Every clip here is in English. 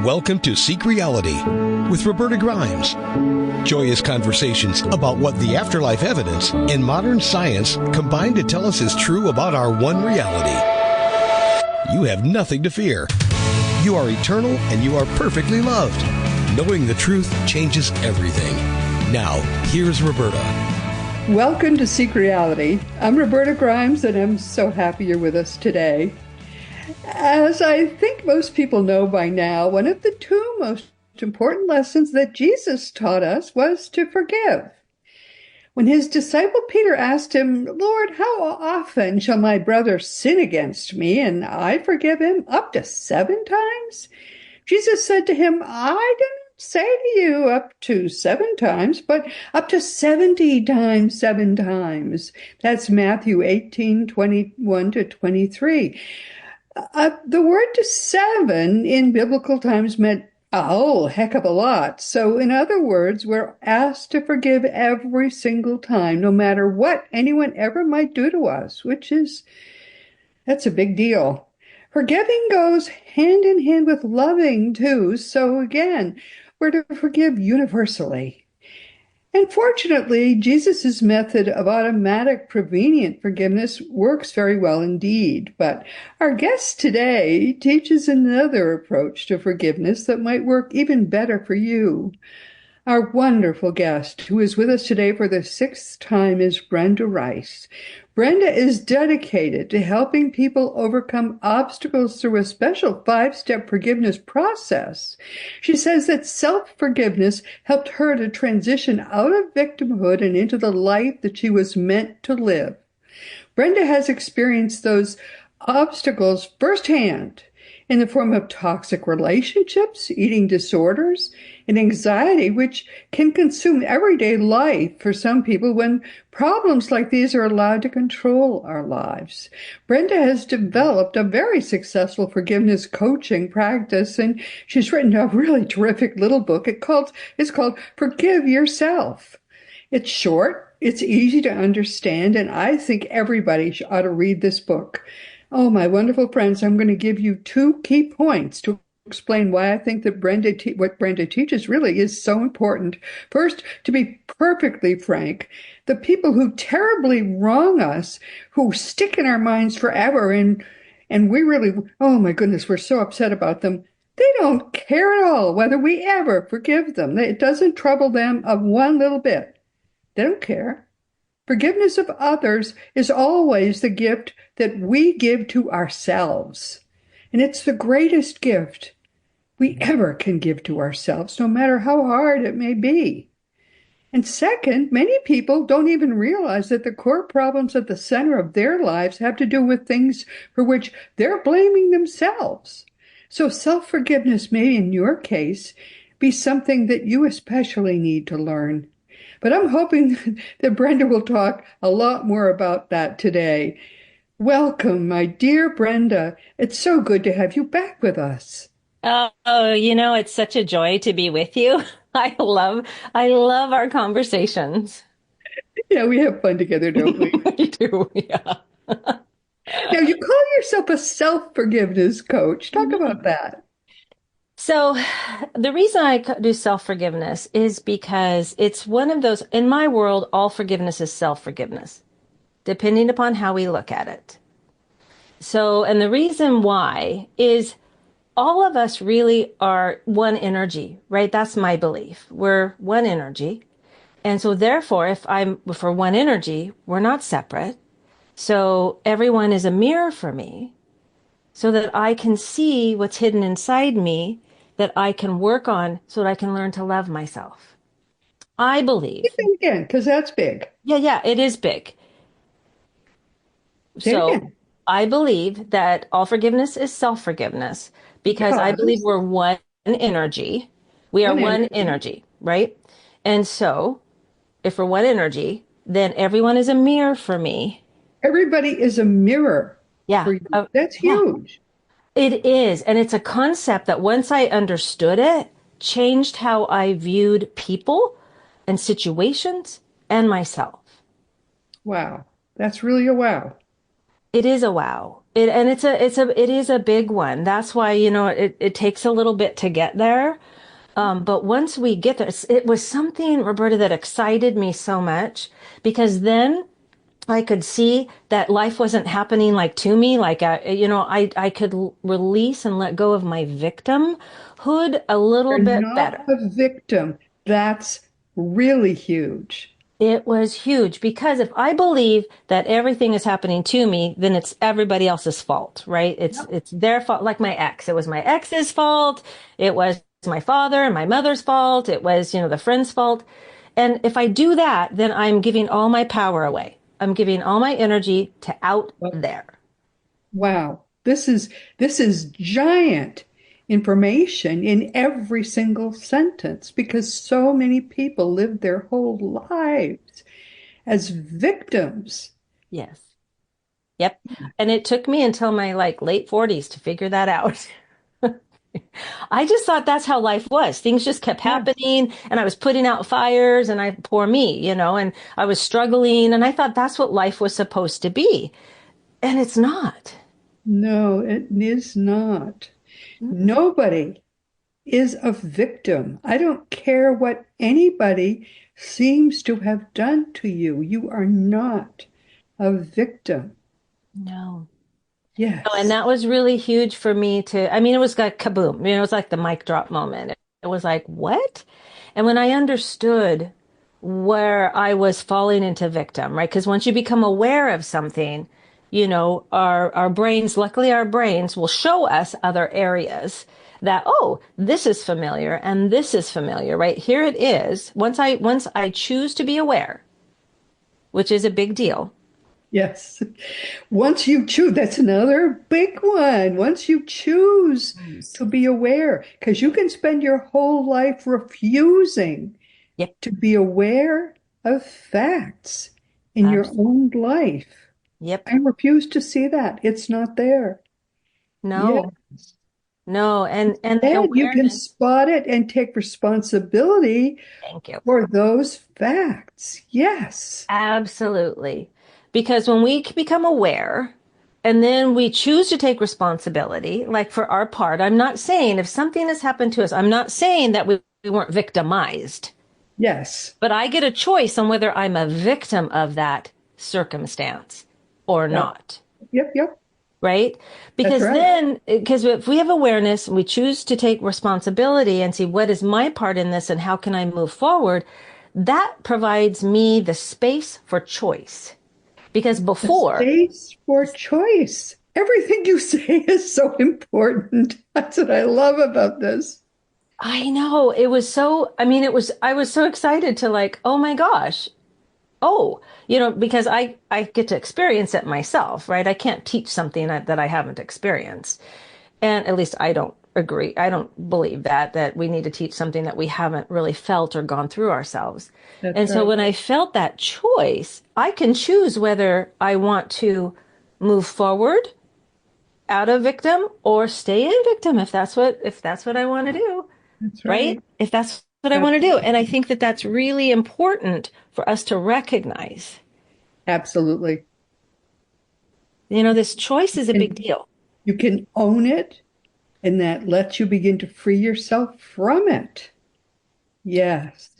Welcome to Seek Reality with Roberta Grimes. Joyous conversations about what the afterlife evidence and modern science combine to tell us is true about our one reality. You have nothing to fear. You are eternal and you are perfectly loved. Knowing the truth changes everything. Now, here's Roberta. Welcome to Seek Reality. I'm Roberta Grimes, and I'm so happy you're with us today. As I think most people know by now, one of the two most important lessons that Jesus taught us was to forgive. When his disciple Peter asked him, "Lord, how often shall my brother sin against me and I forgive him? Up to 7 times?" Jesus said to him, "I didn't say to you up to 7 times, but up to 70 times 7 times. That's Matthew 18:21-23. The word to 7 in biblical times meant a whole heck of a lot. So in other words, we're asked to forgive every single time, no matter what anyone ever might do to us, that's a big deal. Forgiving goes hand in hand with loving too. So again, we're to forgive universally. And fortunately, Jesus' method of automatic prevenient forgiveness works very well indeed. But our guest today teaches another approach to forgiveness that might work even better for you. Our wonderful guest, who is with us today for the 6th time, is Brenda Reiss. Brenda is dedicated to helping people overcome obstacles through a special 5-step forgiveness process. She says that self-forgiveness helped her to transition out of victimhood and into the life that she was meant to live. Brenda has experienced those obstacles firsthand in the form of toxic relationships, eating disorders, and anxiety, which can consume everyday life for some people when problems like these are allowed to control our lives. Brenda has developed a very successful forgiveness coaching practice, and she's written a really terrific little book. It's called Forgive Yourself. It's short, it's easy to understand, and I think everybody ought to read this book. Oh, my wonderful friends, I'm going to give you 2 key points to explain why I think that what Brenda teaches really is so important. First, to be perfectly frank, the people who terribly wrong us, who stick in our minds forever, and we really, oh my goodness, we're so upset about them, they don't care at all whether we ever forgive them. It doesn't trouble them of one little bit. They don't care. Forgiveness of others is always the gift that we give to ourselves. And it's the greatest gift we ever can give to ourselves, no matter how hard it may be. And second, many people don't even realize that the core problems at the center of their lives have to do with things for which they're blaming themselves. So self-forgiveness may, in your case, be something that you especially need to learn. But I'm hoping that Brenda will talk a lot more about that today. Welcome, my dear Brenda. It's so good to have you back with us. Oh, it's such a joy to be with you. I love our conversations. Yeah, we have fun together, don't we? We do, yeah. Now, you call yourself a self-forgiveness coach. Talk about that. So the reason I do self-forgiveness is because it's one of those, in my world, all forgiveness is self-forgiveness, depending upon how we look at it. So, and the reason why is all of us really are one energy, right? That's my belief. We're one energy. And so therefore, if we're one energy, we're not separate. So everyone is a mirror for me so that I can see what's hidden inside me that I can work on so that I can learn to love myself. I believe. Say it again, because that's big. Yeah, it is big. So I believe that all forgiveness is self-forgiveness because I believe we're one energy. We are one energy, right? And so if we're one energy, then everyone is a mirror for me. Everybody is a mirror. Yeah. For you. That's huge. It is. And it's a concept that once I understood it, changed how I viewed people and situations and myself. Wow. That's really a wow. It is a wow. It is a big one. That's why, it takes a little bit to get there. But once we get there, it was something, Roberta, that excited me so much because then I could see that life wasn't happening like to me, like, I could release and let go of my victimhood a little You're bit not better. a victim. That's really huge. It was huge because if I believe that everything is happening to me, then it's everybody else's fault, right? It's their fault. Like my ex, it was my ex's fault. It was my father and my mother's fault. It was, the friend's fault. And if I do that, then I'm giving all my power away. I'm giving all my energy to out there. Wow. This is giant information in every single sentence because so many people live their whole lives as victims. Yes. Yep. And it took me until my like late 40s to figure that out. I just thought that's how life was. Things just kept Yes. happening and I was putting out fires and poor me, and I was struggling and I thought that's what life was supposed to be. And it's not. No, it is not. Mm-mm. Nobody is a victim. I don't care what anybody seems to have done to you. You are not a victim. No. No, and Yes. that was really huge for me to, I mean, it was like kaboom. It was like the mic drop moment. It was like, what? And when I understood where I was falling into victim, right? Because once you become aware of something, our brains, luckily our brains will show us other areas that, oh, this is familiar and this is familiar, right? Here it is. Once I choose to be aware, which is a big deal. Yes. Once you choose, that's another big one. Once you choose Yes. to be aware, because you can spend your whole life refusing Yep. to be aware of facts in your Abs- own life. yep. I refuse to see that. It's not there. Yes. No. No, and the And you can awareness. spot it and take responsibility Thank you. for those facts. Yes. Absolutely. Because when we become aware and then we choose to take responsibility, like for our part, I'm not saying if something has happened to us, I'm not saying that we weren't victimized, Yes. but I get a choice on whether I'm a victim of that circumstance or Yep. not. Yep. Yep. Right? That's right. Because if we have awareness and we choose to take responsibility and see what is my part in this and how can I move forward, that provides me the space for choice. Because The before, space for choice. Everything you say is so important. That's what I love about this. I know it was so, I mean, I was so excited to like, oh my gosh. Oh, because I get to experience it myself, right? I can't teach something that I haven't experienced. And at least I don't agree. I don't believe that we need to teach something that we haven't really felt or gone through ourselves. That's And so right. when I felt that choice, I can choose whether I want to move forward out of victim or stay in victim if that's what I want to do, That's right? right. If that's what I want to do. Absolutely. And I think that that's really important for us to recognize. Absolutely. This choice is a big And deal. you can own it, and that lets you begin to free yourself from it. Yes.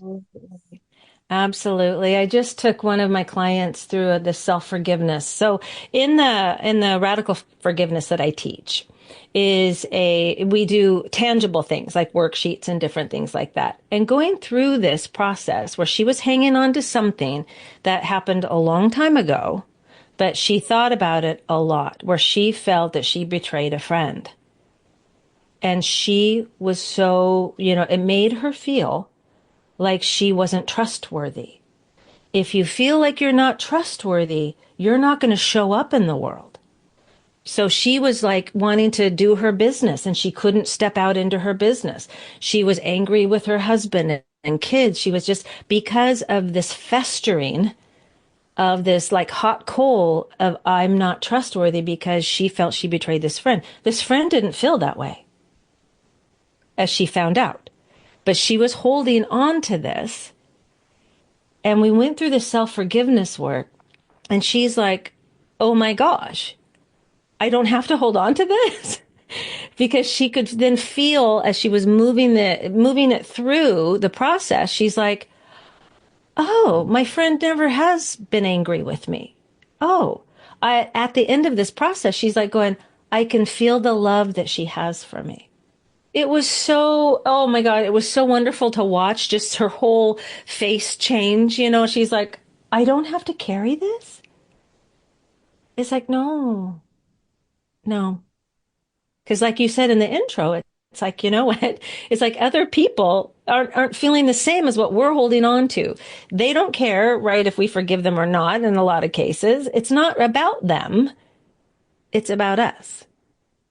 Absolutely. I just took one of my clients through the self-forgiveness. So in the radical forgiveness that I teach we do tangible things like worksheets and different things like that. And going through this process where she was hanging on to something that happened a long time ago, but she thought about it a lot, where she felt that she betrayed a friend. And she was so, it made her feel like she wasn't trustworthy. If you feel like you're not trustworthy, you're not going to show up in the world. So she was like wanting to do her business and she couldn't step out into her business. She was angry with her husband and kids. She was just because of this festering of this like hot coal of I'm not trustworthy because she felt she betrayed this friend. This friend didn't feel that way as she found out, but she was holding on to this. And we went through the self-forgiveness work and she's like, oh my gosh, I don't have to hold on to this. Because she could then feel as she was moving it through the process, she's like, oh, my friend never has been angry with me. Oh, at the end of this process, she's like going, I can feel the love that she has for me. It was so, oh my God, it was so wonderful to watch just her whole face change. She's like, I don't have to carry this. It's like, no, no. Because like you said in the intro, it's like, you know what? It's like other people aren't feeling the same as what we're holding on to. They don't care, right, if we forgive them or not in a lot of cases. It's not about them. It's about us.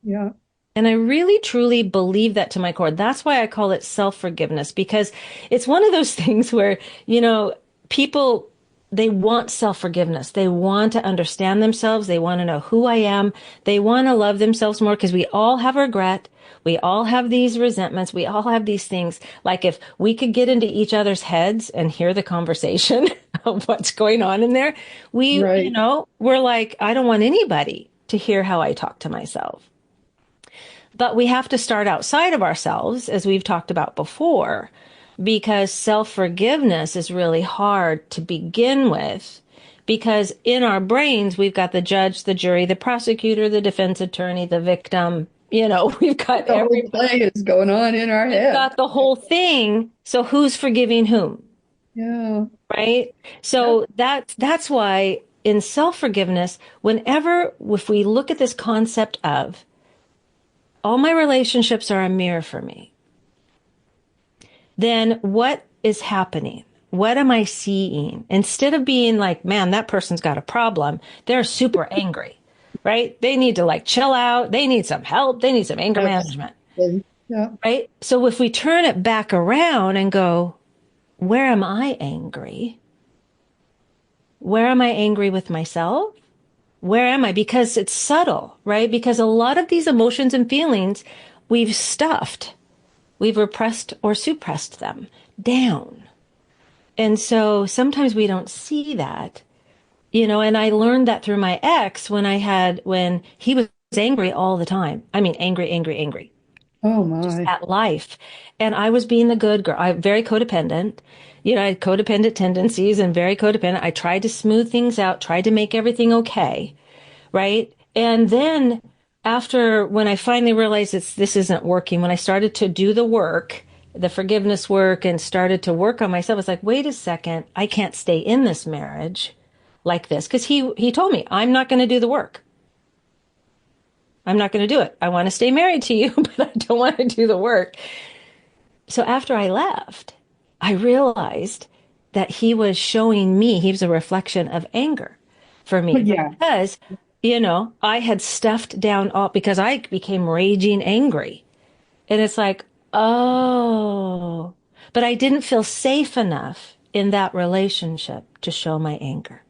Yeah. And I really, truly believe that to my core. That's why I call it self-forgiveness, because it's one of those things where, people, they want self-forgiveness. They want to understand themselves. They want to know who I am. They want to love themselves more because we all have regret. We all have these resentments. We all have these things. Like if we could get into each other's heads and hear the conversation of what's going on in there, Right. we're like, I don't want anybody to hear how I talk to myself. But we have to start outside of ourselves, as we've talked about before, because self-forgiveness is really hard to begin with, because in our brains, we've got the judge, the jury, the prosecutor, the defense attorney, the victim. We've got The whole play is going on in our we've head. got the whole thing. So who's forgiving whom? Yeah. Right? So that's why in self-forgiveness, if we look at this concept of all my relationships are a mirror for me, then what is happening? What am I seeing? Instead of being like, man, that person's got a problem, they're super angry, right? They need to like chill out. They need some help. They need some anger management, Yeah. right? So if we turn it back around and go, where am I angry? Where am I angry with myself? Where am I? Because it's subtle, right? Because a lot of these emotions and feelings we've stuffed. We've repressed or suppressed them down. And so sometimes we don't see that, and I learned that through my ex when he was angry all the time. I mean, angry, angry, angry, Oh just my. at life. And I was being the good girl. I'm very codependent. I had codependent tendencies and very codependent. I tried to smooth things out, tried to make everything okay. Right. And then when I finally realized this isn't working, when I started to do the work, the forgiveness work, and started to work on myself, it's like, wait a second, I can't stay in this marriage like this. Because he told me, I'm not going to do the work. I'm not going to do it. I want to stay married to you, but I don't want to do the work. So after I left, I realized that he was showing me, he was a reflection of anger for me. Yeah. Because, I had stuffed down all, because I became raging angry. And it's like, oh, but I didn't feel safe enough in that relationship to show my anger.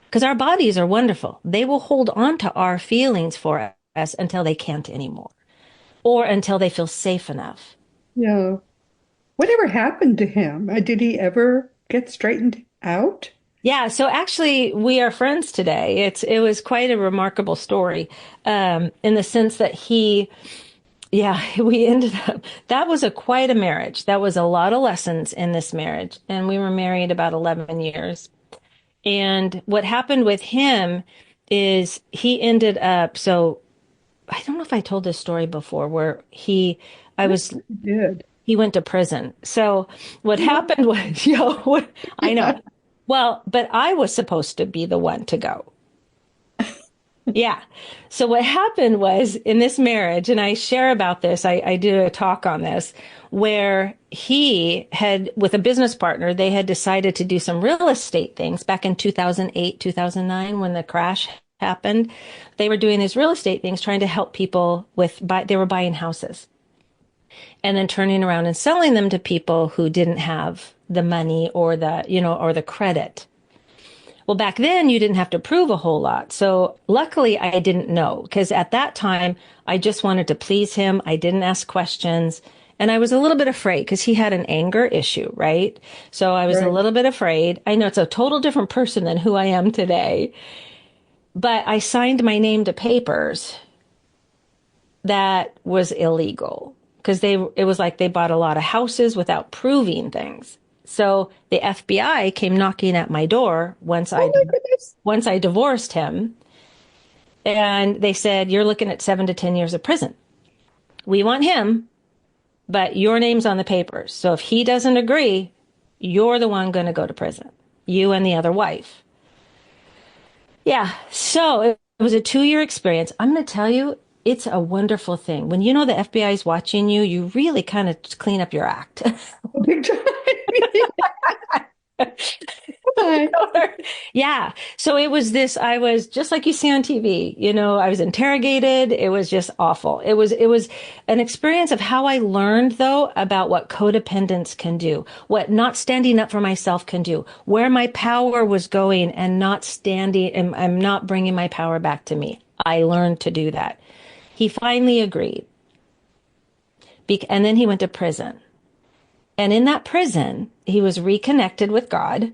Because our bodies are wonderful. They will hold on to our feelings for us until they can't anymore, or until they feel safe enough. Yeah. Whatever happened to him? Did he ever get straightened out? Yeah, so actually, we are friends today. It was quite a remarkable story, in the sense that we ended up. That was quite a marriage. That was a lot of lessons in this marriage, and we were married about 11 years. And what happened with him is he ended up. So I don't know if I told this story before, where Did. he went to prison. So what happened was, I know. Well, but I was supposed to be the one to go. Yeah. So what happened was in this marriage, and I share about this, I did a talk on this, where he had, with a business partner, they had decided to do some real estate things back in 2008, 2009, when the crash happened. They were doing these real estate things, trying to help people they were buying houses and then turning around and selling them to people who didn't have the money or the credit. Well, back then you didn't have to prove a whole lot. So luckily I didn't know, because at that time I just wanted to please him. I didn't ask questions, and I was a little bit afraid because he had an anger issue, right? So I was a little bit afraid. I know it's a total different person than who I am today. but I signed my name to papers that was illegal because it was like they bought a lot of houses without proving things. So the FBI came knocking at my door Oh my goodness. once I divorced him, and they said, "You're looking at 7 to 10 years of prison. We want him, but your name's on the papers. So if he doesn't agree, you're the one going to go to prison. You and the other wife." Yeah. So it was a 2 year experience. I'm going to tell you, it's a wonderful thing. When you know the FBI is watching you, you really kind of clean up your act. Big time. Hi. Yeah. So it was this, I was just like you see on TV, I was interrogated. It was just awful. It was an experience of how I learned though about what codependence can do, what not standing up for myself can do, where my power was going and not standing and I'm not bringing my power back to me. I learned to do that. He finally agreed. And then he went to prison. And in that prison, he was reconnected with God.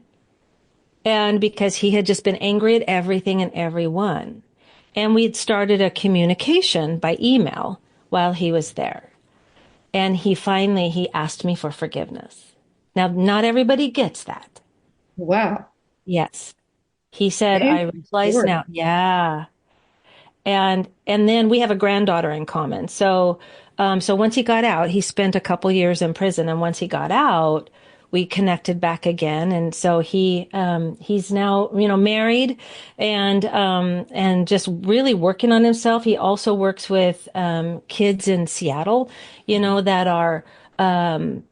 And because he had just been angry at everything and everyone. And we'd started a communication by email while he was there. And he asked me for forgiveness. Now, not everybody gets that. Wow. Yes. He said, Thank I you, realize Lord. now. Yeah. And then we have a granddaughter in common. So once he got out, he spent a couple years in prison, and once he got out, we connected back again. And so he's now married and just really working on himself. He also works with kids in Seattle, that are I'm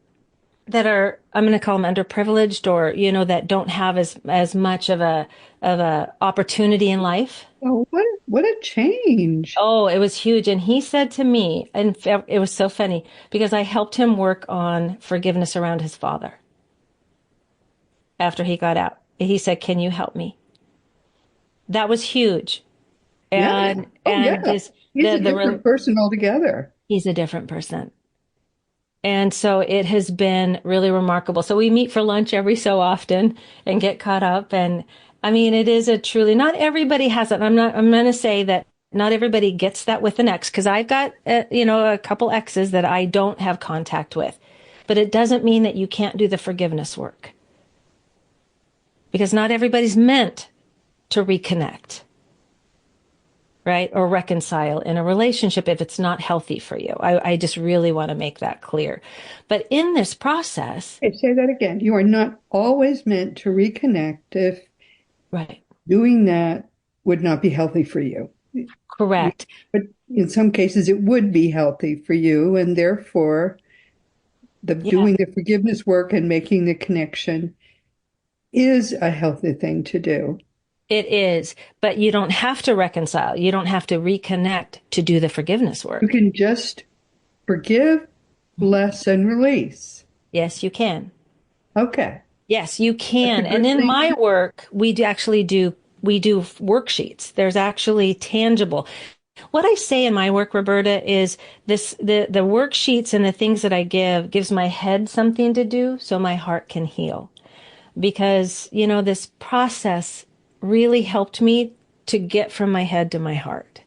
going to call them underprivileged, or that don't have as much of a opportunity in life. Oh, what a change. Oh, it was huge. And he said to me, and it was so funny because I helped him work on forgiveness around his father after he got out. He said, "Can you help me?" That was huge. Yeah. And Oh, and yeah. this He's a different person altogether. he's a different person. And so it has been really remarkable. So we meet for lunch every so often and get caught up. And I mean, it is not everybody has it. I'm going to say that not everybody gets that with an ex, because I've got, a couple exes that I don't have contact with, but it doesn't mean that you can't do the forgiveness work, because not everybody's meant to reconnect, right? Or reconcile in a relationship if it's not healthy for you. I just really want to make that clear. But in this process, Okay, say that again. You are not always meant to reconnect if right, doing that would not be healthy for you. correct. But in some cases, it would be healthy for you, and therefore, the Yeah, doing the forgiveness work and making the connection is a healthy thing to do. it is. But you don't have to reconcile. You don't have to reconnect to do the forgiveness You work. can just forgive, bless, and release. Yes, you can. Okay, Yes, you that's a can. And good in thing. my work, we do worksheets. There's actually tangible. What I say in my work, Roberta, is the worksheets and the things that I gives my head something to do so my heart can heal. Because, this process really helped me to get from my head to my heart.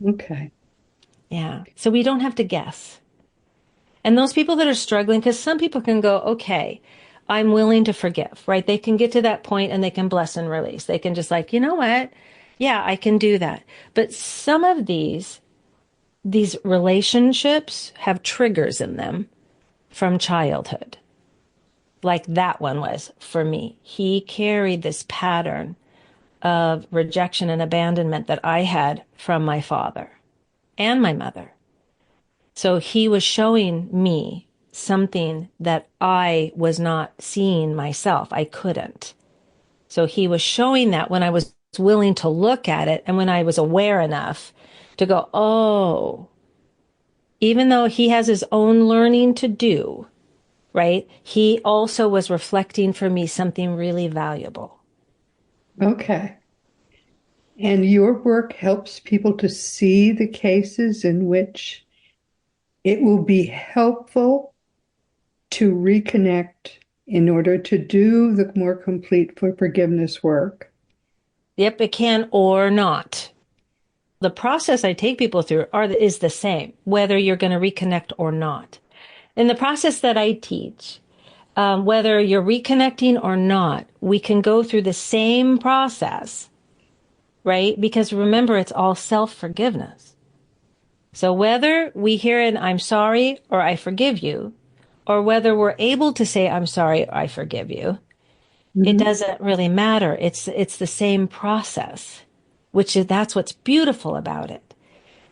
Okay. Yeah. So we don't have to guess. And those people that are struggling, because some people can go, okay, I'm willing to forgive, right? They can get to that point and they can bless and release. They can just like, you know what? Yeah, I can do that. But some of these relationships have triggers in them from childhood. Like that one was for me. He carried this pattern of rejection and abandonment that I had from my father and my mother. So he was showing me something that I was not seeing myself. I couldn't. So he was showing that when I was willing to look at it and when I was aware enough to go, oh, even though he has his own learning to do, right? He also was reflecting for me something really valuable. Okay. And your work helps people to see the cases in which it will be helpful to reconnect in order to do the more complete forgiveness work. Yep, it can or not. The process I take people through is the same, whether you're going to reconnect or not. In the process that I teach, whether you're reconnecting or not, we can go through the same process, right? Because remember, it's all self-forgiveness. So whether we hear an I'm sorry or I forgive you, or whether we're able to say I'm sorry or I forgive you, it Hmm. doesn't really matter. It's the same process, that's what's beautiful about it.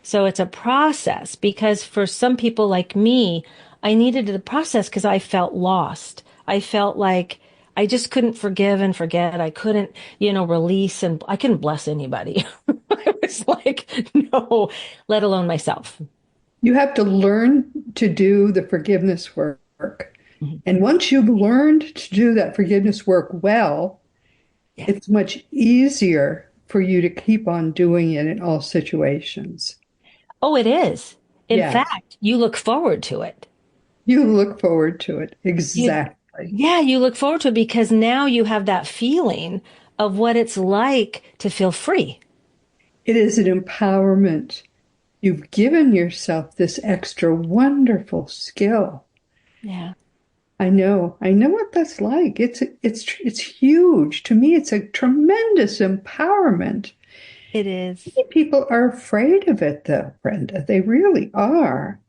So it's a process because for some people like me, I needed the process because I felt lost. I felt like I just couldn't forgive and forget. I couldn't, release, and I couldn't bless anybody. I was like, no, let alone myself. You have to learn to do the forgiveness work. Mhm. And once you've learned to do that forgiveness work well, Yeah. it's much easier for you to keep on doing it in all situations. Oh, it is. In Yes, fact, you look forward to it. you look forward to it. You, Exactly. yeah, you look forward to it because now you have that feeling of what it's like to feel free. It is an empowerment. You've given yourself this extra wonderful skill. Yeah, I know what that's like. It's huge. To me, it's a tremendous empowerment. it is. Many people are afraid of it, though, Brenda. They really are.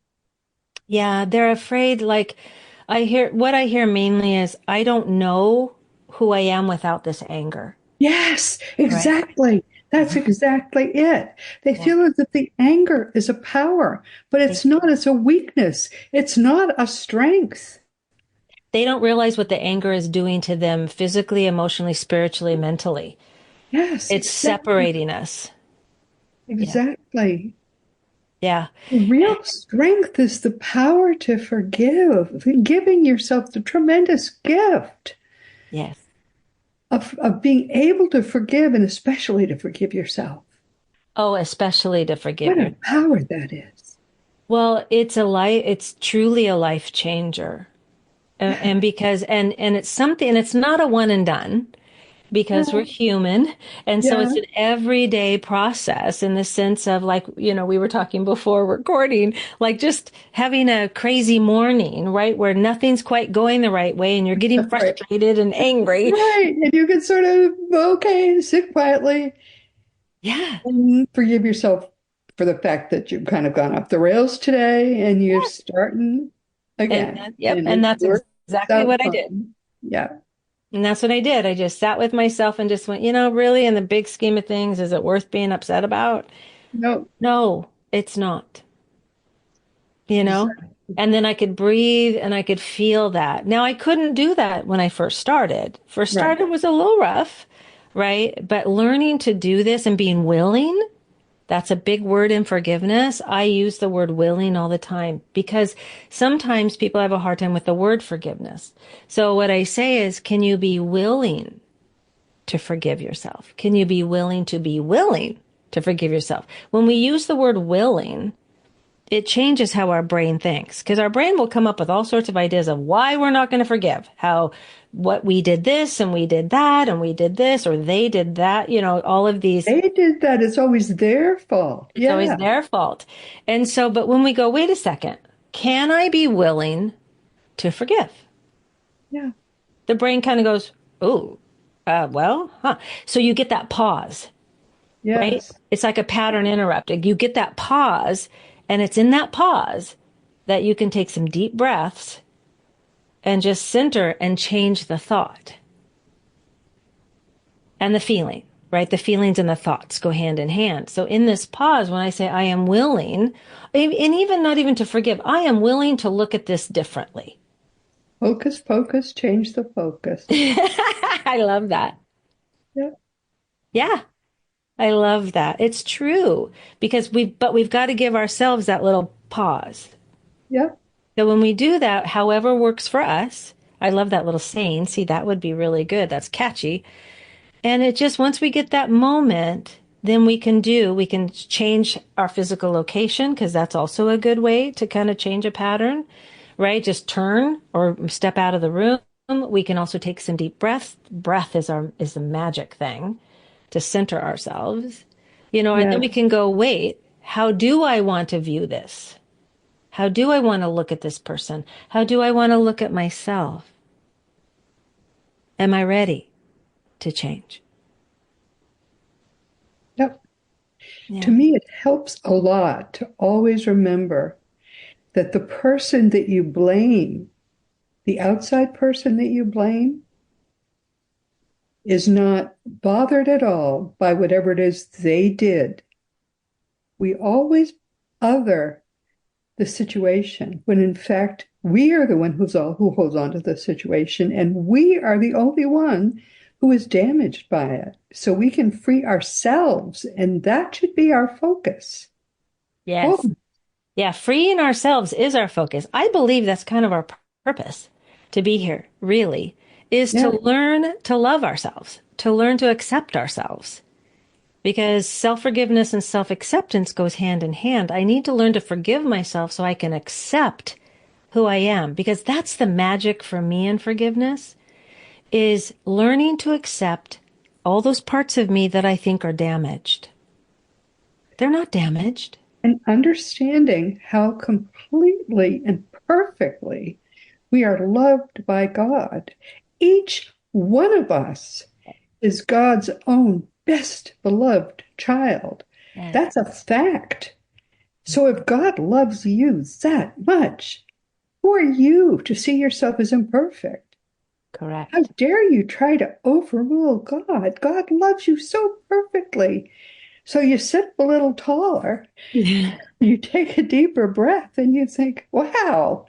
Yeah, they're afraid. Like, what I hear mainly is, I don't know who I am without this anger. Yes, Right. exactly. That's Mhm. exactly it. They Yeah. feel as if the anger is a power, but They, it's not. It's a weakness. It's not a strength. they don't realize what the anger is doing to them physically, emotionally, spiritually, mentally. Yes, It's exactly. separating us. Yeah. Exactly. Yeah. The real strength is the power to forgive, giving yourself the tremendous gift Yes. of being able to forgive and especially to forgive yourself. Oh, especially to forgive What your. a power that is. Well, it's truly a life changer. Yeah. And because, and it's something, and it's not a one and done because we're No. human. And so Yeah. it's an everyday process in the sense of, like, we were talking before recording, like just having a crazy morning, right? Where nothing's quite going the right way and you're getting Right. frustrated and angry. Right. And you can sort of, okay, sit quietly Yeah. and forgive yourself for the fact that you've kind of gone off the rails today and you're Yeah. starting And again. yep. And And it that's works exactly out what I did. fine. Yeah. And that's what I did. I just sat with myself and just went, really, in the big scheme of things, is it worth being upset about? No, No, it's not, you know? exactly. And then I could breathe and I could feel that. Now, I couldn't do that when I first started. First Right. started was a little rough, right? But learning to do this and being willing, that's a big word in forgiveness. I use the word willing all the time because sometimes people have a hard time with the word forgiveness. So what I say is, can you be willing to forgive yourself? Can you be willing to forgive yourself? When we use the word willing, it changes how our brain thinks because our brain will come up with all sorts of ideas of why we're not going to forgive, how what we did this and we did that and we did this or they did that, all of these. They did that. It's always their fault. It's always Yeah. their fault. And so, but when we go, wait a second, can I be willing to forgive? Yeah. The brain kind of goes, oh, well, huh. So you get that pause, right? Yes. It's like a pattern interrupted. You get that pause, and it's in that pause that you can take some deep breaths and just center and change the thought and the feeling, right? The feelings and the thoughts go hand in hand. So in this pause, when I say I am willing, and even not even to forgive, I am willing to look at this differently. Focus, focus, change the focus. I love that. Yeah. Yeah. I love that. It's true because we've got to give ourselves that little pause. Yeah. So when we do that, however works for us, I love that little saying. See, that would be really good. That's catchy. And it just, once we get that moment, then we can change our physical location because that's also a good way to kind of change a pattern, right? Just turn or step out of the room. We can also take some deep breaths. Breath is the magic thing. to center ourselves, and then Yeah. we can go, wait, how do I want to view this? How do I want to look at this person? How do I want to look at myself? Am I ready to change? Yep. To Yeah. me, it helps a lot to always remember that the person that you blame, the outside person that you blame, is not bothered at all by whatever it is they did. We always other the situation when in fact we are the one who holds on to the situation, and we are the only one who is damaged by it. So we can free ourselves, and that should be our focus. Oh, Yes. Yeah. Freeing ourselves is our focus. I believe that's kind of our purpose to be here, really, is to yeah. learn to love ourselves, to learn to accept ourselves. Because self-forgiveness and self-acceptance goes hand in hand. I need to learn to forgive myself so I can accept who I am, because that's the magic for me in forgiveness, is learning to accept all those parts of me that I think are damaged. They're not damaged. And understanding how completely and perfectly we are loved by God. Each one of us is God's own best beloved child. Yes. That's a fact. So if God loves you that much, who are you to see yourself as imperfect? How Correct. dare you try to overrule God? God loves you so perfectly. So you sit a little taller, you take a deeper breath, and you think, wow,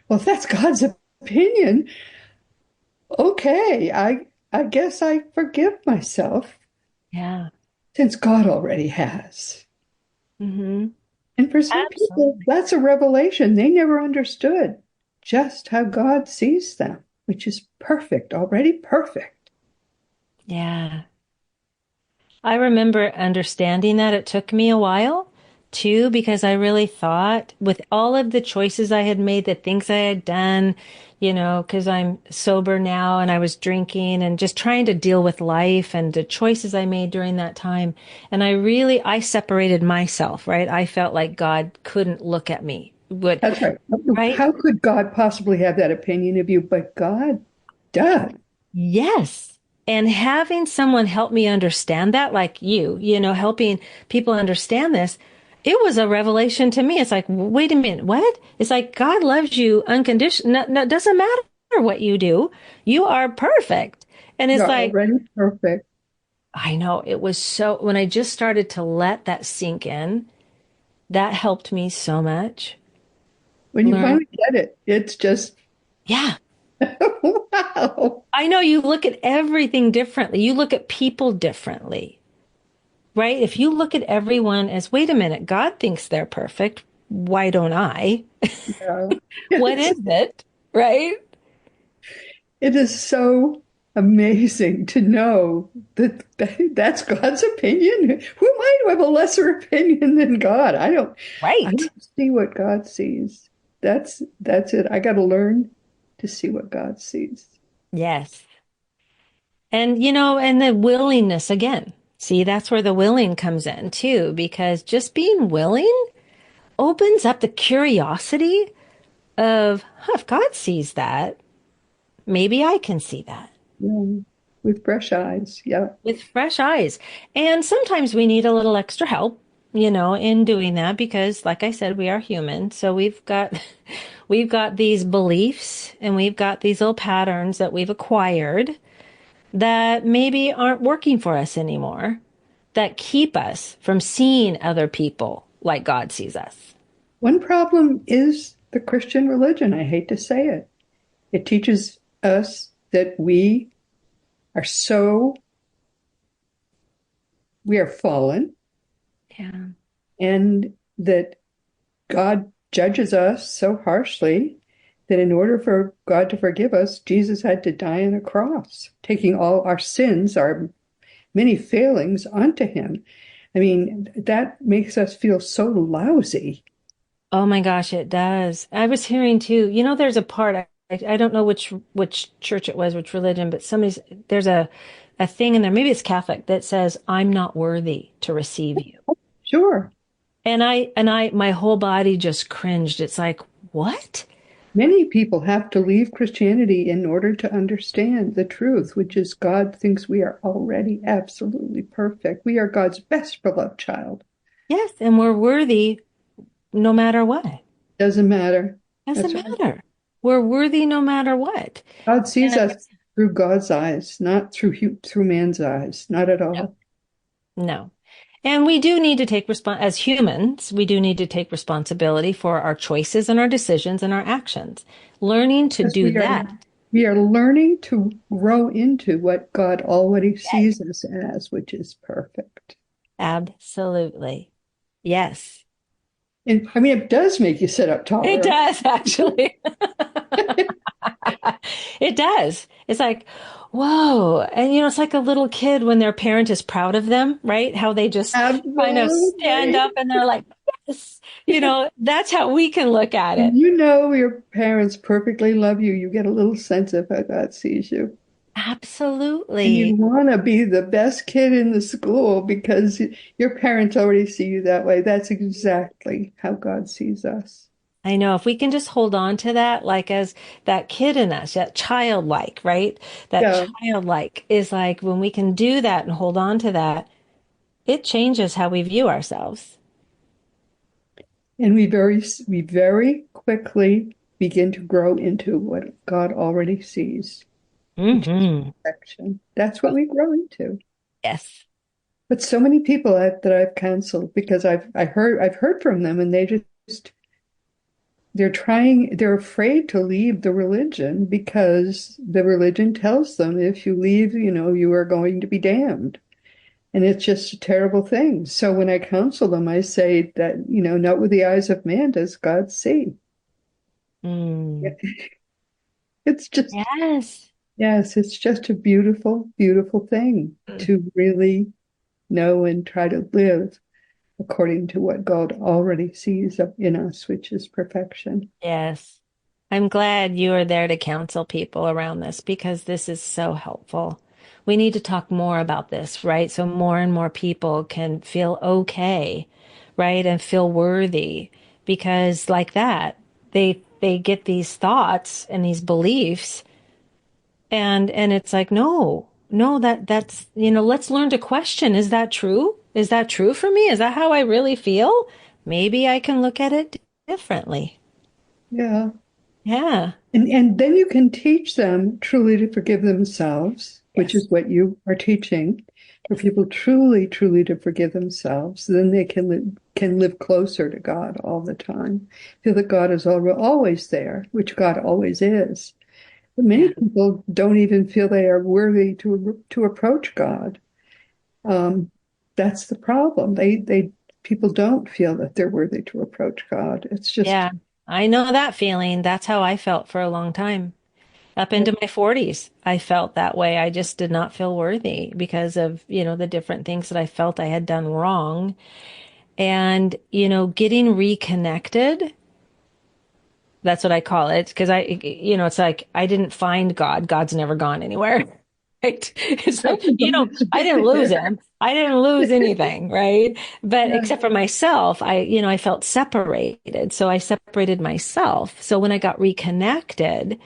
well, if that's God's opinion, okay, I guess I forgive myself Yeah. since God already has. Mm-hmm. And for some people, Absolutely. that's a revelation. They never understood just how God sees them, which is perfect, already perfect. Yeah. I remember understanding that. It took me a while too, because I really thought with all of the choices I had made, the things I had done, because I'm sober now and I was drinking and just trying to deal with life and the choices I made during that time. And I separated myself, right? I felt like God couldn't look at me. That's right. Right? How could God possibly have that opinion of you? But God does. Yes. And having someone help me understand that, like helping people understand this, it was a revelation to me. It's like, wait a minute, what? It's like God loves you unconditionally. No, no, it doesn't matter what you do. You are perfect. And it's You're like, already perfect. I know it was when I just started to let that sink in, that helped me so much. When you Learn. finally get it, it's just, Yeah. wow. I know you look at everything differently. You look at people differently. Right? If you look at everyone as, wait a minute, God thinks they're perfect. Why don't I? Yeah. What is it? Right? It is so amazing to know that that's God's opinion. Who am I to have a lesser opinion than God? I Right. don't see what God sees. That's it. I got to learn to see what God sees. Yes. And, and the willingness again. See, that's where the willing comes in too, because just being willing opens up the curiosity of, if God sees that, maybe I can see that. Yeah. With fresh eyes. Yeah. With fresh eyes. And sometimes we need a little extra help, in doing that because like I said, we are human. So we've got we've got these beliefs and we've got these little patterns that we've acquired that maybe aren't working for us anymore, that keep us from seeing other people like God sees us. One problem is the Christian religion. I hate to say it. It teaches us that are so, we are fallen, Yeah. and that God judges us so harshly that in order for God to forgive us, Jesus had to die on a cross, taking all our sins, our many failings onto him. I mean, that makes us feel so lousy. Oh my gosh, it does. I was hearing too, there's a part, I don't know which church it was, which religion, but there's a thing in there, maybe it's Catholic, that says, I'm not worthy to receive you. Sure. My whole body just cringed. It's like, what? Many people have to leave Christianity in order to understand the truth, which is God thinks we are already absolutely perfect. We are God's best beloved child. Yes, and we're worthy no matter what. Doesn't matter. Doesn't That's right. matter. We're worthy no matter what. God And sees us through God's eyes, not through man's eyes, not at no, all. no. And we do need to take as humans, we do need to take responsibility for our choices and our decisions and our actions. Learning to Because do that. we are learning to grow into what God already Yes. sees us as, which is perfect. Absolutely. Yes. And I mean, it does make you sit up It taller. does actually. It does. It's like, whoa. And it's like a little kid when their parent is proud of them, right? How they just kind of stand Absolutely. up and they're like, yes. That's how we can look at When it. you know your parents perfectly love you, you get a little sense of how God sees you. And you Absolutely. want to be the best kid in the school because your parents already see you that way. That's exactly how God sees us. I know if we can just hold on to that, like as that kid in us, that childlike, right? That Yeah. childlike is like when we can do that and hold on to that, it changes how we view ourselves. And we very quickly begin to grow into what God already sees, which is Hmm. perfection. That's what we grow into. Yes. But so many people that I've counseled because I've heard from them and they just they're afraid to leave the religion because the religion tells them if you leave, you are going to be damned. And it's just a terrible thing. So when I counsel them, I say that, not with the eyes of man does God see. Mm. It's just, Yes. yes, it's just a beautiful, beautiful thing to really know and try to live according to what God already sees in us, which is perfection. Yes. I'm glad you are there to counsel people around this because this is so helpful. We need to talk more about this, right? So more and more people can feel okay, right? And feel worthy because like that, they get these thoughts and these beliefs and it's like, no, no, that's, let's learn to question. Is that true? Is that true for me? Is that how I really feel? Maybe I can look at it differently. Yeah. Yeah. And then you can teach them truly to forgive themselves, which Yes. is what you are teaching, for people truly, truly to forgive themselves. Then they can live closer to God all the time. Feel that God is always there, which God always is. But many Yeah. people don't even feel they are worthy to approach God. Um, that's the problem. They people don't feel that they're worthy to approach God. It's just Yeah. I know that feeling. That's how I felt for a long time. Up into my 40s, I felt that way. I just did not feel worthy because of, the different things that I felt I had done wrong. And, getting reconnected, that's what I call it. Because it's like I didn't find God. God's never gone anywhere. Right? It's like, I didn't lose him. I didn't lose anything, right? But yeah, except for myself, I felt separated. So I separated myself. So when I got reconnected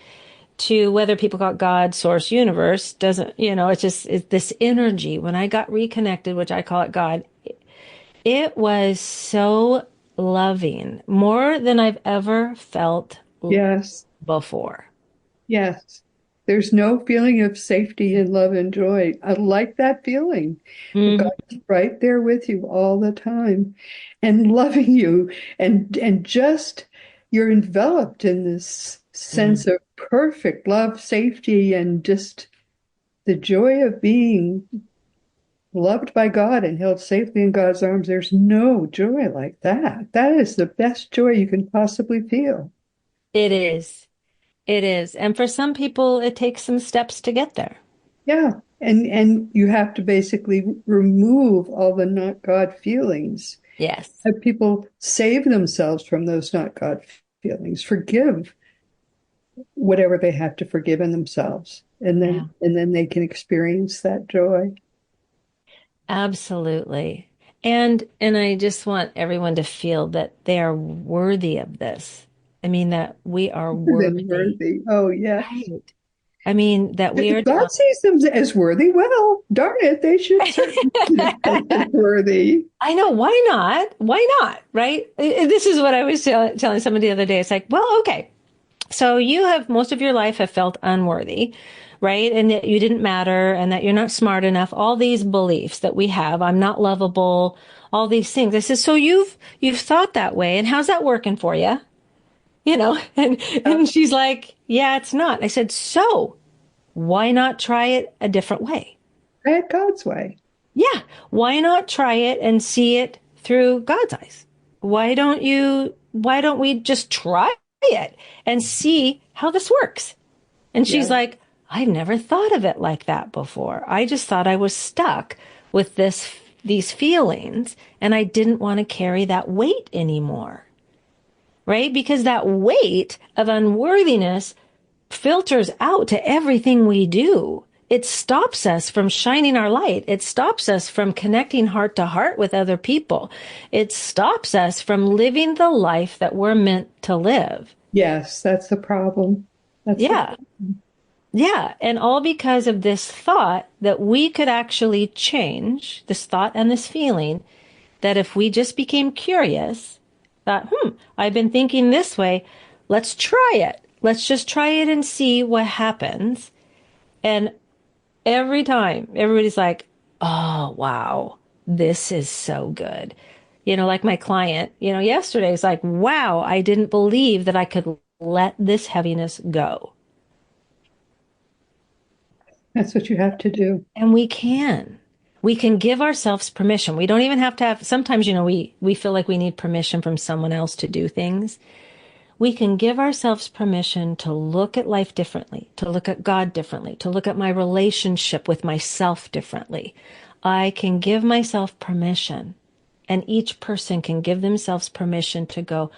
to whether people call it God, source, universe, doesn't, it's this energy. When I got reconnected, which I call it God, it was so loving, more than I've ever felt yes. before. Yes. There's no feeling of safety and love and joy. I like that feeling. God Mhm. is right there with you all the time and loving you and just you're enveloped in this sense Mhm. of perfect love, safety, and just the joy of being loved by God and held safely in God's arms. There's no joy like that. That is the best joy you can possibly feel. It is. It is. And for some people, it takes some steps to get there. Yeah. And you have to basically remove all the not God feelings. Yes. Have people save themselves from those not God feelings. Forgive. whatever they have to forgive in themselves. Yeah, And then they can experience that joy. absolutely. And I just want everyone to feel that they are worthy of this. I mean, that we are Than worthy. worthy. Oh, yes. Right. I mean, that we are If God telling, sees them as worthy, well, darn it, they should certainly be as worthy. I know, why not? Why not? Right? This is what I was telling somebody the other day. It's like, well, okay. So you have most of your life have felt unworthy, right? And that you didn't matter and that you're not smart enough. All these beliefs that we have, I'm not lovable, all these things. I said, so you've thought that way. And how's that working for you? You know, and she's like, yeah, it's not. I said, so why not try it a different way? Try it God's way. Yeah. Why not try it and see it through God's eyes? Why don't we just try it and see how this works? And she's Yeah. like, I've never thought of it like that before. I just thought I was stuck with these feelings and I didn't want to carry that weight anymore. Right? Because that weight of unworthiness filters out to everything we do. It stops us from shining our light. It stops us from connecting heart to heart with other people. It stops us from living the life that we're meant to live. Yes, that's the problem. That's the Yeah. Yeah. And all because of this thought that we could actually change this thought and this feeling that if we just became curious, thought, I've been thinking this way. Let's try it. Let's just try it and see what happens. And every time everybody's like, oh, wow, this is so good. You know, like my client, yesterday is like, wow, I didn't believe that I could let this heaviness go. That's what you have to do. And we can. We can give ourselves permission. We don't even have to have, sometimes, we feel like we need permission from someone else to do things. We can give ourselves permission to look at life differently, to look at God differently, to look at my relationship with myself differently. I can give myself permission, and each person can give themselves permission to go,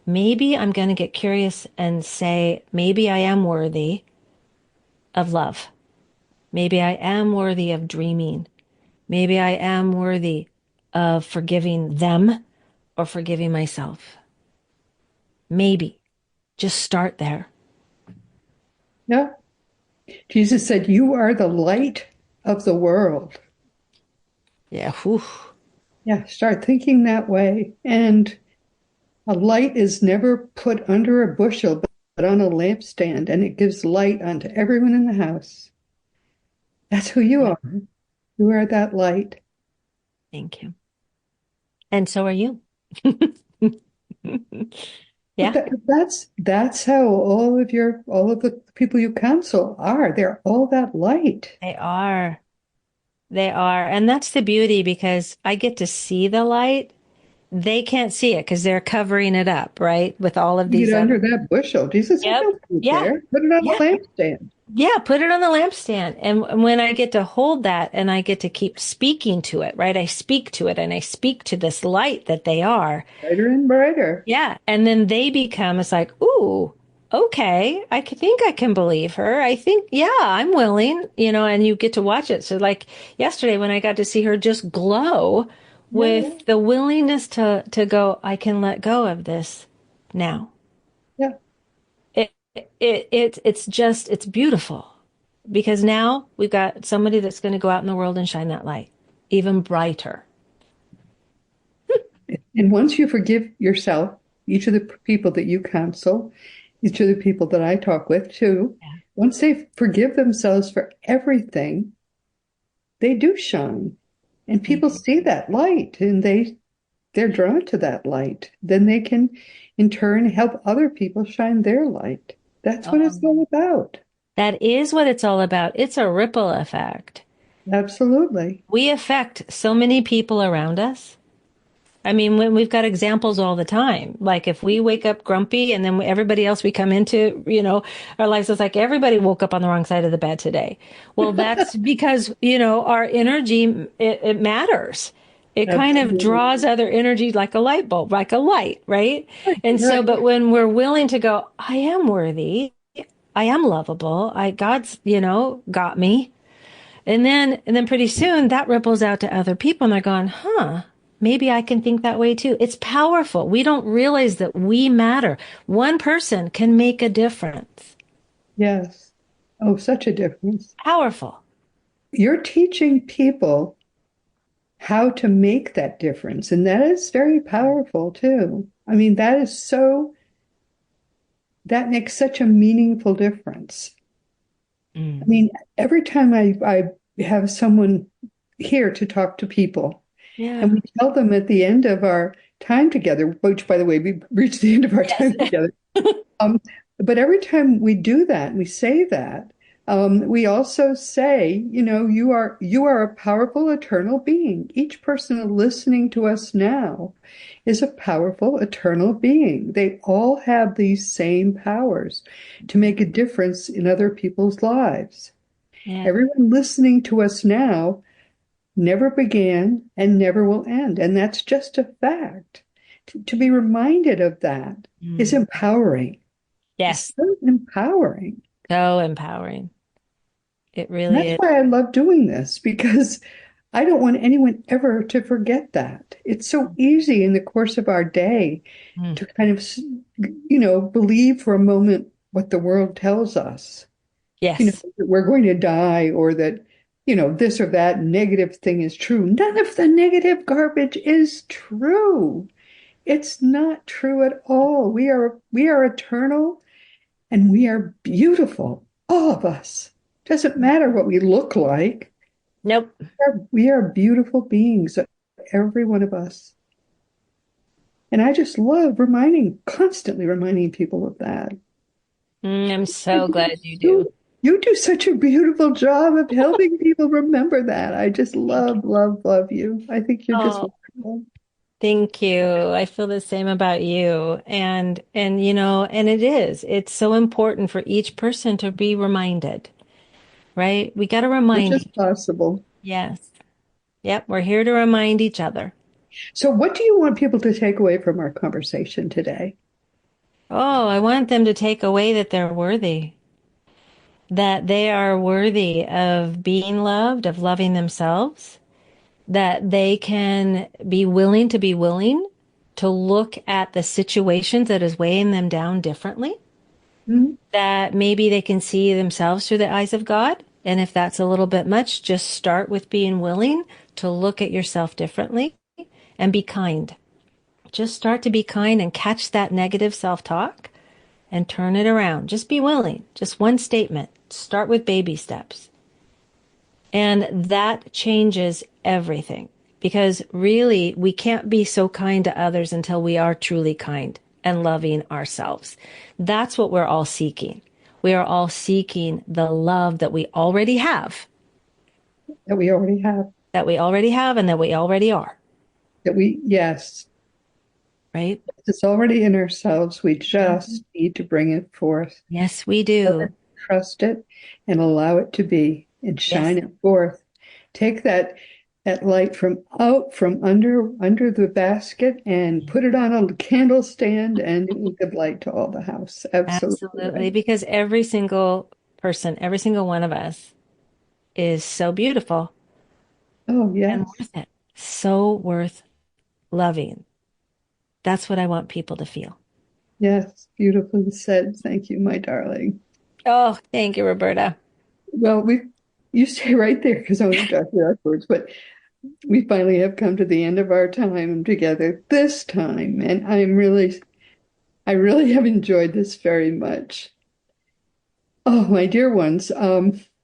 maybe I'm going to get curious and say, maybe I am worthy of love. Maybe I am worthy of dreaming. Maybe I am worthy of forgiving them or forgiving myself. Maybe. Just start there. Yeah. Jesus said, "You are the light of the world." Yeah. Whew. Yeah, start thinking that way. And a light is never put under a bushel, but on a lampstand, and it gives light onto everyone in the house. That's who you are. You are that light. Thank you. And so are you. But Yeah, that's how all of the people you counsel are. They're all that light. they are. They are. And that's the beauty because I get to see the light. They can't see it because they're covering it up, right? With all of You these get under other. that bushel. Jesus said, Yep. "Don't put it Yeah. there. Put it on a Yeah. lampstand." Yeah, put it on the lampstand. And when I get to hold that and I get to keep speaking to it, right? I speak to it and I speak to this light that they are. Brighter and brighter. Yeah. And then they become, it's like, ooh, okay, think I can believe her. I think, yeah, I'm willing, and you get to watch it. So like yesterday when I got to see her just glow Yeah, with the willingness to go, I can let go of this now. yeah. It's beautiful because now we've got somebody that's going to go out in the world and shine that light even brighter. And once you forgive yourself, each of the people that you counsel, each of the people that I talk with too, Yeah. once they forgive themselves for everything, they do shine. And people see that light and they're drawn to that light. Then they can in turn help other people shine their light. That's what it's all Um, about. that is what it's all about. It's a ripple effect. Absolutely. We affect so many people around us. I mean, when we've got examples all the time, like if we wake up grumpy and then everybody else we come into, our lives is like everybody woke up on the wrong side of the bed today. Well, that's because, our energy, it matters. It kind of Absolutely. draws other energy like a light bulb, like a light, right? And so, Right. but when we're willing to go, I am worthy, I am lovable. God's, got me. And then pretty soon that ripples out to other people and they're going, huh, maybe I can think that way too. It's powerful. We don't realize that we matter. One person can make a difference. Yes. Oh, such a difference. Powerful. You're teaching people how to make that difference. And that is very powerful too. I mean, that makes such a meaningful difference. I mean, every time I have someone here to talk to people, Yeah. and we tell them at the end of our time together, which, by the way, we reached the end of our Yes. time together. Um, but every time we do that, we say that, we also say, you are a powerful eternal being. Each person listening to us now is a powerful eternal being. They all have these same powers to make a difference in other people's lives. Yeah. Everyone listening to us now never began and never will end. And that's just a fact. To be reminded of that is empowering. It's Yes. so empowering. So empowering. It And really that's is. why I love doing this, because I don't want anyone ever to forget that. It's so easy in the course of our day Mm. to kind of, believe for a moment what the world tells us, Yes. that we're going to die, or that, this or that negative thing is true. None of the negative garbage is true. It's not true at all. We are eternal and we are beautiful. All of us. Doesn't matter what we look like. Nope. We are beautiful beings, every one of us. And I just love constantly reminding people of that. I'm so glad you do. You do such a beautiful job of helping people remember that. I just Thank you. love, love, love you. I think you're just Oh, wonderful. thank you. I feel the same about you. And it is. It's so important for each person to be reminded, right? We got to Much remind as each. possible. Yes. Yep, we're here to remind each other. So, what do you want people to take away from our conversation today? Oh, I want them to take away that they're worthy, that they are worthy of being loved, of loving themselves, that they can be willing to look at the situations that is weighing them down differently, Mhm. that maybe they can see themselves through the eyes of God. And if that's a little bit much, just start with being willing to look at yourself differently and be kind. Just start to be kind and catch that negative self-talk and turn it around. Just be willing. Just one statement. Start with baby steps. And that changes everything because really we can't be so kind to others until we are truly kind and loving ourselves. That's what we're all seeking. We are all seeking the love that we already have, That we already have. and that we already are, Yes, right? it's already in ourselves. We just need to bring it forth. Yes, we do. Trust it and allow it to be and Yes, shine it forth. Take that light from out from under the basket and put it on a candle stand, and it will give light to all the house. Absolutely absolutely. right. Because every single person, every single one of us is so beautiful Oh, and yes. worth it. So worth loving. That's what I want people to feel. Yes. Beautifully said. Thank you, my darling. Oh, thank you, Roberta. Well, you stay right there because I want to talk to you afterwards, but we finally have come to the end of our time together this time, and I really have enjoyed this very much. Oh, my dear ones,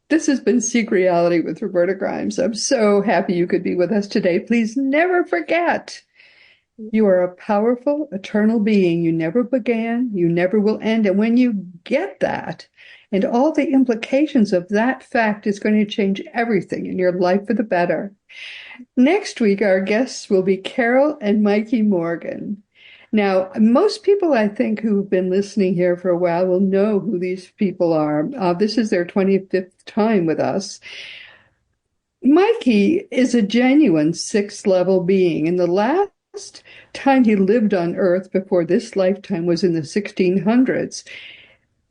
this has been Seek Reality with Roberta Grimes. I'm so happy you could be with us today. Please never forget, you are a powerful, eternal being. You never began, you never will end. And when you get that, and all the implications of that fact is going to change everything in your life for the better. Next week, our guests will be Carol and Mikey Morgan. Now, most people I think who've been listening here for a while will know who these people are. This is their 25th time with us. Mikey is a genuine sixth level being, and the last time he lived on Earth before this lifetime was in the 1600s.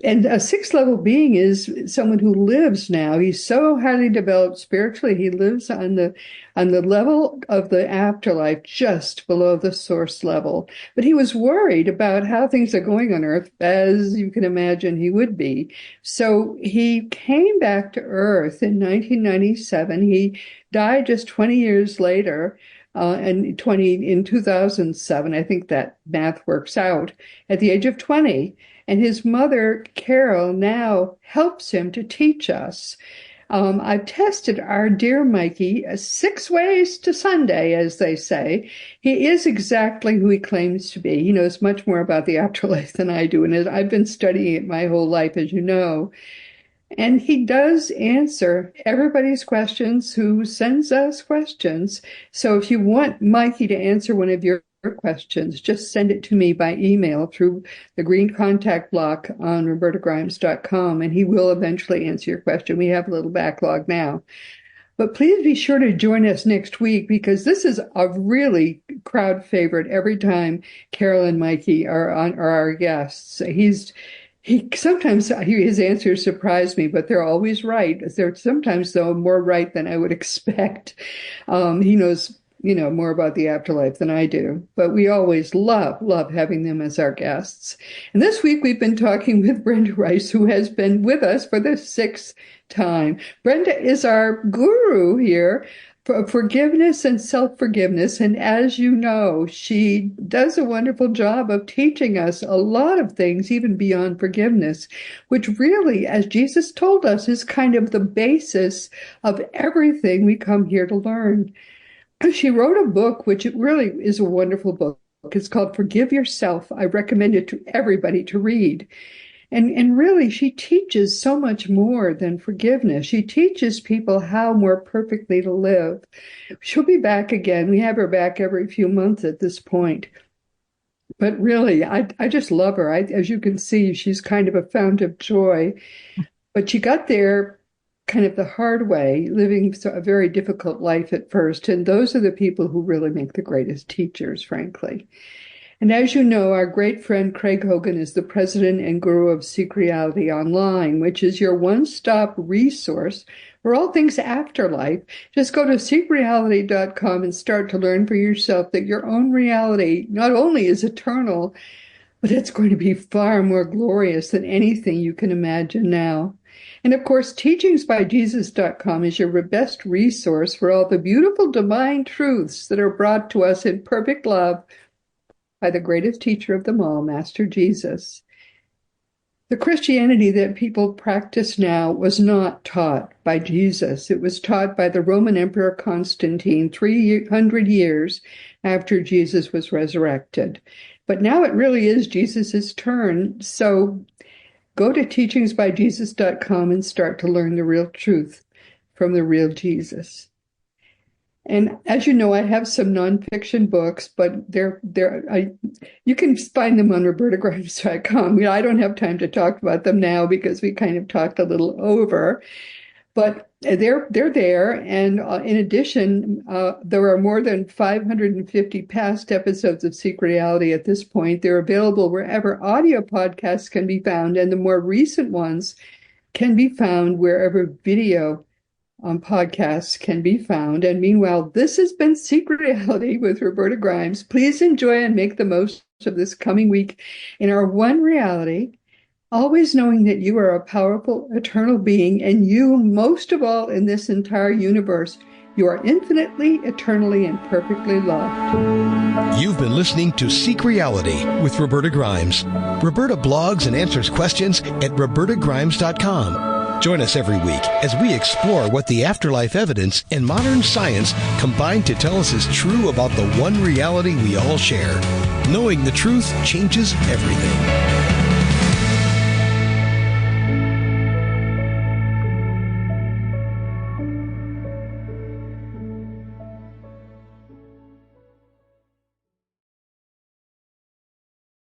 And a sixth level being is someone who lives now. He's so highly developed spiritually. He lives on the level of the afterlife, just below the source level. But he was worried about how things are going on Earth, as you can imagine he would be. So he came back to Earth in 1997. He died just 20 years later. In 2007, I think that math works out, at the age of 20. And his mother, Carol, now helps him to teach us. I've tested our dear Mikey 6 ways to Sunday, as they say. He is exactly who he claims to be. He knows much more about the afterlife than I do, and I've been studying it my whole life, as you know. And he does answer everybody's questions who sends us questions. So if you want Mikey to answer one of your questions, just send it to me by email through the green contact block on robertagrimes.com, and he will eventually answer your question. We have a little backlog now. But please be sure to join us next week, because this is a really crowd favorite every time Carol and Mikey are our guests. Sometimes his answers surprise me, but they're always right. They're sometimes, though, more right than I would expect. He knows, more about the afterlife than I do. But we always love having them as our guests. And this week we've been talking with Brenda Reiss, who has been with us for the 6th time. Brenda is our guru here for forgiveness and self-forgiveness. And as you know, she does a wonderful job of teaching us a lot of things, even beyond forgiveness, which really, as Jesus told us, is kind of the basis of everything we come here to learn. She wrote a book, which really is a wonderful book. It's called Forgive Yourself. I recommend it to everybody to read. And really, she teaches so much more than forgiveness. She teaches people how more perfectly to live. She'll be back again. We have her back every few months at this point. But really, I just love her. As you can see, she's kind of a fount of joy. But she got there kind of the hard way, living a very difficult life at first. And those are the people who really make the greatest teachers, frankly. And as you know, our great friend Craig Hogan is the president and guru of Seek Reality Online, which is your one-stop resource for all things afterlife. Just go to seekreality.com and start to learn for yourself that your own reality not only is eternal, but it's going to be far more glorious than anything you can imagine now. And of course, teachingsbyjesus.com is your best resource for all the beautiful divine truths that are brought to us in perfect love by the greatest teacher of them all, Master Jesus. The Christianity that people practice now was not taught by Jesus. It was taught by the Roman Emperor Constantine 300 years after Jesus was resurrected. But now it really is Jesus's turn. So go to teachingsbyjesus.com and start to learn the real truth from the real Jesus. And as you know, I have some nonfiction books, but you can find them on robertagrimes.com. I don't have time to talk about them now because we kind of talked a little over, but they're there. And in addition, there are more than 550 past episodes of Seek Reality at this point. They're available wherever audio podcasts can be found, and the more recent ones can be found wherever video podcasts can be found. And meanwhile, this has been Seek Reality with Roberta Grimes. Please enjoy and make the most of this coming week in our one reality, always knowing that you are a powerful, eternal being, and you, most of all in this entire universe, you are infinitely, eternally, and perfectly loved. You've been listening to Seek Reality with Roberta Grimes. Roberta blogs and answers questions at robertagrimes.com. Join us every week as we explore what the afterlife evidence and modern science combine to tell us is true about the one reality we all share. Knowing the truth changes everything.